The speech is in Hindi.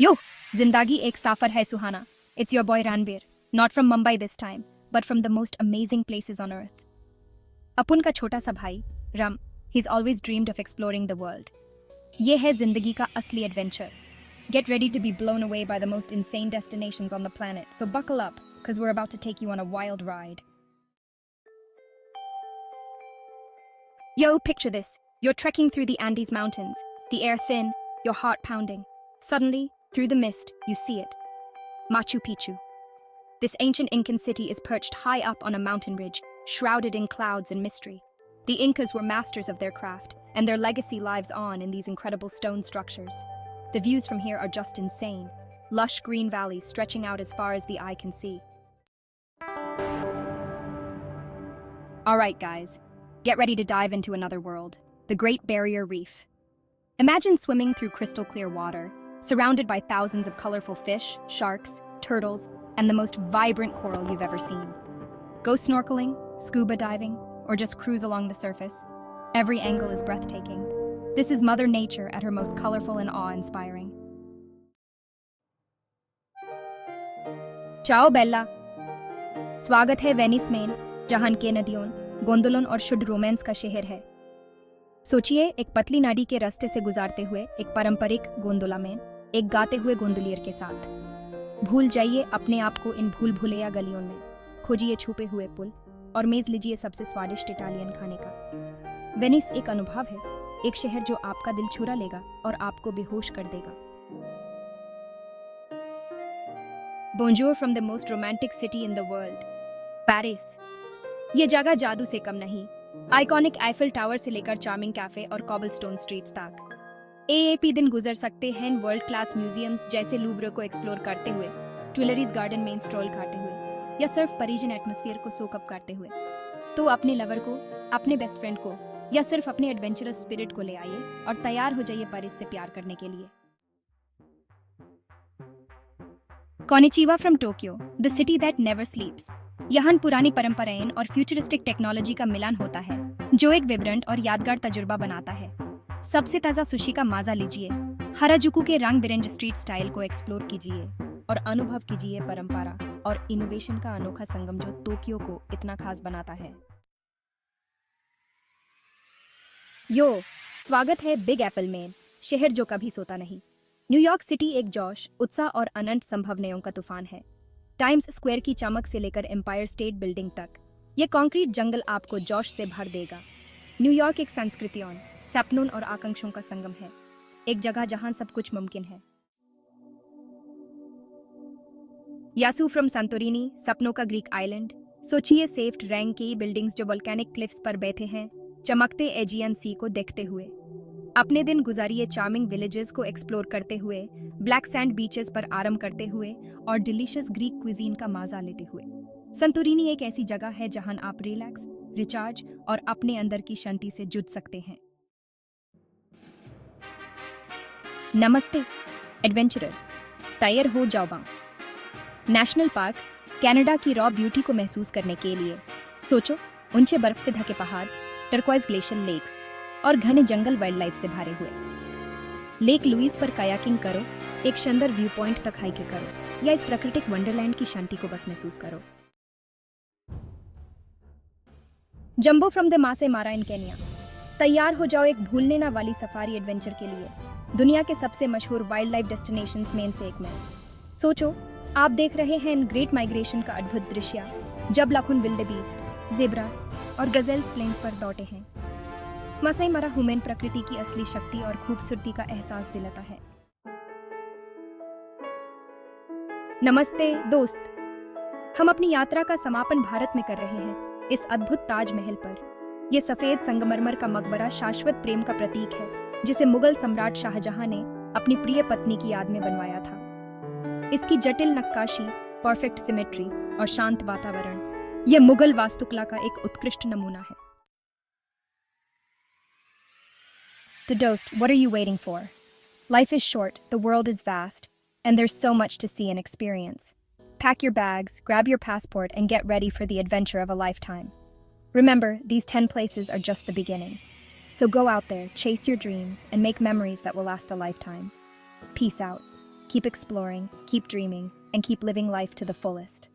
यो, जिंदगी एक सफर है सुहाना. It's your boy Ranbir, not from Mumbai this time, but from the most amazing places on earth. अपुन का छोटा सा भाई रम, he's always dreamed of exploring the world. ये है जिंदगी का असली adventure. Get ready to be blown away by the most insane destinations on the planet, so buckle up, because we're about to take you on a wild ride. Yo, picture this. You're trekking through the Andes Mountains, the air thin, your heart pounding. Suddenly, through the mist, you see it. Machu Picchu. This ancient Incan city is perched high up on a mountain ridge, shrouded in clouds and mystery. The Incas were masters of their craft, and their legacy lives on in these incredible stone structures. The views from here are just insane. Lush green valleys stretching out as far as the eye can see. Alright guys, get ready to dive into another world, the Great Barrier Reef. Imagine swimming through crystal clear water, surrounded by thousands of colorful fish, sharks, turtles, and the most vibrant coral you've ever seen. Go snorkeling, scuba diving, or just cruise along the surface. Every angle is breathtaking. This is Mother Nature at her most colorful and awe-inspiring. Ciao Bella! स्वागत है वेनिस में, जहां के नदियों, गोंदोलों और शुद्ध रोमांस का शहर है. सोचिए, एक पतली नाडी के रास्ते से गुजारते हुए एक पारंपरिक गोंदोला में एक गाते हुए गोंदोलियर के साथ. भूल जाइए अपने आप को इन भूल भुलैया गलियों में. खोजिए छुपे हुए पुल और मेज लीजिए सबसे स्वादिष्ट इटालियन खाने का. वेनिस एक अनुभव है, एक शहर जो आपका दिल चुरा लेगा और आपको बेहोश कर देगा. Bonjour from the most romantic city in the world, Paris. ये जगह जादू से कम नहीं. आइकॉनिक आईफिल टावर से लेकर चार्मिंग कैफे और कॉबलस्टोन स्ट्रीट्स तक. एएपी दिन गुजर सकते हैं वर्ल्ड क्लास म्यूजियम्स जैसे लूव्र को एक्सप्लोर करते हुए, ट्विलरीज गार्डन में स्ट्रोल करते हुए, या सिर्फ पेरिजियन एटमॉस्फेयर को सोक अप करते हुए. तो अपने लवर को, अपने बेस्ट फ्रेंड को, या सिर्फ अपने एडवेंचरस स्पिरिट को ले आइए और तैयार हो जाइए पेरिस से प्यार करने के लिए. Konnichiwa from Tokyo, the city that never स्लीप्स. यहाँ पुरानी परंपराएं और फ्यूचरिस्टिक टेक्नोलॉजी का मिलान होता है, जो एक विब्रेंट और यादगार तजुर्बा बनाता है. सबसे ताज़ा सुशी का मजा लीजिए, हराजुकू के रंग बिरंगे स्ट्रीट स्टाइल को एक्सप्लोर कीजिए और अनुभव कीजिए परंपरा और इनोवेशन का अनोखा संगम जो टोक्यो को इतना खास बनाता है. यो, स्वागत है बिग एप्पल में, शहर जो कभी सोता नहीं. न्यूयॉर्क सिटी एक जोश, उत्साह और अनंत संभावनाओं का तूफान है. टाइम्स स्क्वायर की चमक से लेकर एम्पायर स्टेट बिल्डिंग तक, ये कंक्रीट जंगल आपको जोश से भर देगा. न्यूयॉर्क एक संस्कृतियों, सपनों और आकांक्षाओं का संगम है, एक जगह जहां सब कुछ मुमकिन है. यासू फ्रॉम संतोरिनी, सपनों का ग्रीक आइलैंड. सोचिए सेफ्ट रैंक की बिल्डिंग्स जो वोल्केनिक क्लिफ्स पर बैठे हैं, चमकते एजियन सी को देखते हुए. अपने दिन गुजारिए चार्मिंग विलेजेस को एक्सप्लोर करते हुए, ब्लैक सैंड बीचेस पर आराम करते हुए और डिलीशियस ग्रीक क्विजीन का मजा लेते हुए. संतोरिनी एक ऐसी जगह है जहां आप रिलैक्स, रिचार्ज और अपने अंदर की शांति से जुड़ सकते हैं. नमस्ते एडवेंचरर्स, तैयार हो जाओ. नेशनल पार्क, कनाडा की रॉ ब्यूटी को महसूस करने के लिए. सोचो, ऊंचे बर्फ से ढके पहाड़, टर्क्वाइज ग्लेशियर लेक्स और घने जंगल वाइल्ड लाइफ से भरे हुए. लेक लुइस पर कायाकिंग करो, एक शानदार व्यू पॉइंट तक हाइकिंग करो, या इस प्राकृतिक वंडरलैंड की शांति को बस महसूस करो. जंबो फ्रॉम द मासे मारा इन केनिया, तैयार हो जाओ एक भूलने ना वाली सफारी एडवेंचर के लिए, दुनिया के सबसे मशहूर वाइल्ड लाइफ डेस्टिनेशंस में से एक में. सोचो, आप देख रहे हैं इन ग्रेट माइग्रेशन का अद्भुत दृश्य, जब लाखों विल्डेबीस्ट, जेब्रास और गजेल्स प्लेन्स पर दौड़ते हैं. मासाई मारा ह्यूमन प्रकृति की असली शक्ति और खूबसूरती का एहसास दिलाता है. नमस्ते दोस्त, हम अपनी यात्रा का समापन भारत में कर रहे हैं, इस अद्भुत ताजमहल पर. यह सफेद संगमरमर का मकबरा शाश्वत प्रेम का प्रतीक है, जिसे मुगल सम्राट शाहजहां ने अपनी प्रिय पत्नी की याद में बनवाया था. इसकी जटिल नक्काशी, परफेक्ट सिमेट्री और शांत वातावरण, यह मुगल वास्तुकला का एक उत्कृष्ट नमूना है. To Dost, what are you waiting for? Life is short, the world is vast, and there's so much to see and experience. Pack your bags, grab your passport, and get ready for the adventure of a lifetime. Remember, these 10 places are just the beginning. So go out there, chase your dreams, and make memories that will last a lifetime. Peace out. Keep exploring, keep dreaming, and keep living life to the fullest.